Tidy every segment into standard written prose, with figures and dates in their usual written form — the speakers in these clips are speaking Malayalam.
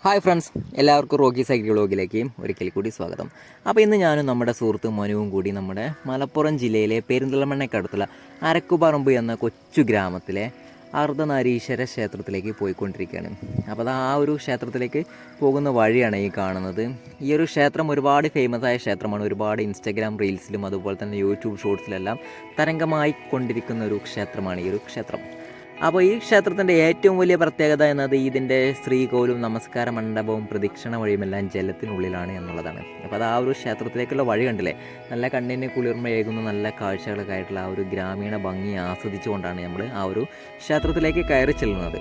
ഹായ് ഫ്രണ്ട്സ്, എല്ലാവർക്കും റോക്കി സൈക്കിൾ വ്ളോഗിലേക്ക് ഒരിക്കൽ കൂടി സ്വാഗതം. അപ്പോൾ ഇന്ന് ഞാനും നമ്മുടെ സുഹൃത്ത് മനുവും കൂടി നമ്മുടെ മലപ്പുറം ജില്ലയിലെ പെരിന്തൽമണ്ണയ്ക്കടുത്തുള്ള അരക്കുപറമ്പ് എന്ന കൊച്ചു ഗ്രാമത്തിലെ അർദ്ധനാരീശ്വര ക്ഷേത്രത്തിലേക്ക് പോയിക്കൊണ്ടിരിക്കുകയാണ്. അപ്പോൾ ആ ഒരു ക്ഷേത്രത്തിലേക്ക് പോകുന്ന വഴിയാണ് ഈ കാണുന്നത്. ഈ ഒരു ക്ഷേത്രം ഒരുപാട് ഫേമസ് ആയ ക്ഷേത്രമാണ്. ഒരുപാട് ഇൻസ്റ്റാഗ്രാം റീൽസിലും അതുപോലെ തന്നെ യൂട്യൂബ് ഷോർട്സിലെല്ലാം തരംഗമായി കൊണ്ടിരിക്കുന്ന ഒരു ക്ഷേത്രമാണ് ഈ ഒരു ക്ഷേത്രം. അപ്പോൾ ഈ ക്ഷേത്രത്തിൻ്റെ ഏറ്റവും വലിയ പ്രത്യേകത എന്നത് ഇതിൻ്റെ ശ്രീകോവിലും നമസ്കാര മണ്ഡപവും പ്രദക്ഷിണ വഴിയുമെല്ലാം ജലത്തിനുള്ളിലാണ് എന്നുള്ളതാണ്. അപ്പോൾ അത് ആ ഒരു ക്ഷേത്രത്തിലേക്കുള്ള വഴി കണ്ടില്ലേ, നല്ല കണ്ണിന് കുളിർമയേകുന്ന നല്ല കാഴ്ചകളൊക്കെ ആയിട്ടുള്ള ആ ഒരു ഗ്രാമീണ ഭംഗി ആസ്വദിച്ചുകൊണ്ടാണ് നമ്മൾ ആ ഒരു ക്ഷേത്രത്തിലേക്ക് കയറി ചെല്ലുന്നത്.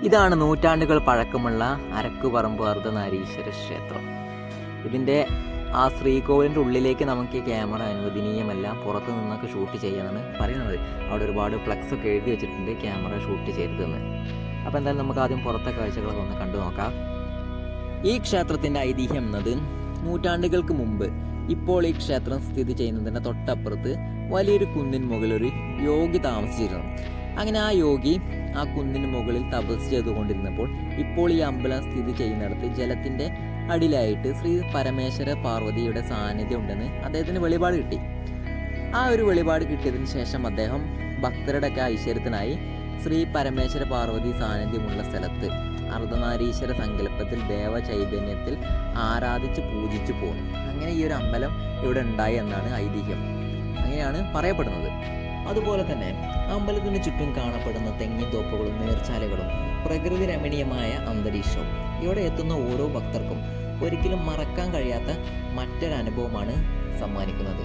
ഇതാണ് നൂറ്റാണ്ടുകൾ പഴക്കമുള്ള അരക്കുപറമ്പ് അർദ്ധനാരീശ്വര ക്ഷേത്രം. ഇതിൻ്റെ ആ ശ്രീകോവിലിൻ്റെ ഉള്ളിലേക്ക് നമുക്ക് ക്യാമറ അനുവദനീയമല്ല, പുറത്ത് നിന്നൊക്കെ ഷൂട്ട് ചെയ്യാനാണ് പറയുന്നത്. അവിടെ ഒരുപാട് ഫ്ലക്സ് ഒക്കെ എഴുതി വെച്ചിട്ടുണ്ട്, ക്യാമറ ഷൂട്ട് ചെയ്തതെന്ന്. അപ്പോൾ എന്തായാലും നമുക്ക് ആദ്യം പുറത്തെ കാഴ്ചകളൊക്കെ ഒന്ന് കണ്ടു നോക്കാം. ഈ ക്ഷേത്രത്തിൻ്റെ ഐതിഹ്യം എന്നത് നൂറ്റാണ്ടുകൾക്ക് മുമ്പ് ഇപ്പോൾ ഈ ക്ഷേത്രം സ്ഥിതി ചെയ്യുന്നതിൻ്റെ തൊട്ടപ്പുറത്ത് വലിയൊരു കുന്നിന് മുകളിൽ ഒരു യോഗി താമസിച്ചിരുന്നു. അങ്ങനെ ആ യോഗി ആ കുന്നിന് മുകളിൽ തപസ് ചെയ്തുകൊണ്ടിരുന്നപ്പോൾ ഇപ്പോൾ ഈ അമ്പലം സ്ഥിതി ചെയ്യുന്നിടത്ത് ജലത്തിൻ്റെ അടിയിലായിട്ട് ശ്രീ പരമേശ്വര പാർവതിയുടെ സാന്നിധ്യം ഉണ്ടെന്ന് അദ്ദേഹത്തിന് വെളിപാട് കിട്ടി. ആ ഒരു വെളിപാട് കിട്ടിയതിന് ശേഷം അദ്ദേഹം ഭക്തരുടെയൊക്കെ ഐശ്വര്യത്തിനായി ശ്രീ പരമേശ്വര പാർവതി സാന്നിധ്യമുള്ള സ്ഥലത്ത് അർദ്ധനാരീശ്വര സങ്കല്പത്തിൽ ദേവ ചൈതന്യത്തിൽ ആരാധിച്ച് പൂജിച്ചു പോന്നു. അങ്ങനെ ഈ ഒരു അമ്പലം ഇവിടെ ഉണ്ടായി എന്നാണ് ഐതിഹ്യം, അങ്ങനെയാണ് പറയപ്പെടുന്നത്. അതുപോലെ തന്നെ അമ്പലത്തിന് ചുറ്റും കാണപ്പെടുന്ന തെങ്ങിൻതോപ്പുകളും നീർച്ചാലുകളും പ്രകൃതി രമണീയമായ അന്തരീക്ഷവും ഇവിടെ എത്തുന്ന ഓരോ ഭക്തർക്കും ഒരിക്കലും മറക്കാൻ കഴിയാത്ത മറ്റൊരനുഭവമാണ് സമ്മാനിക്കുന്നത്.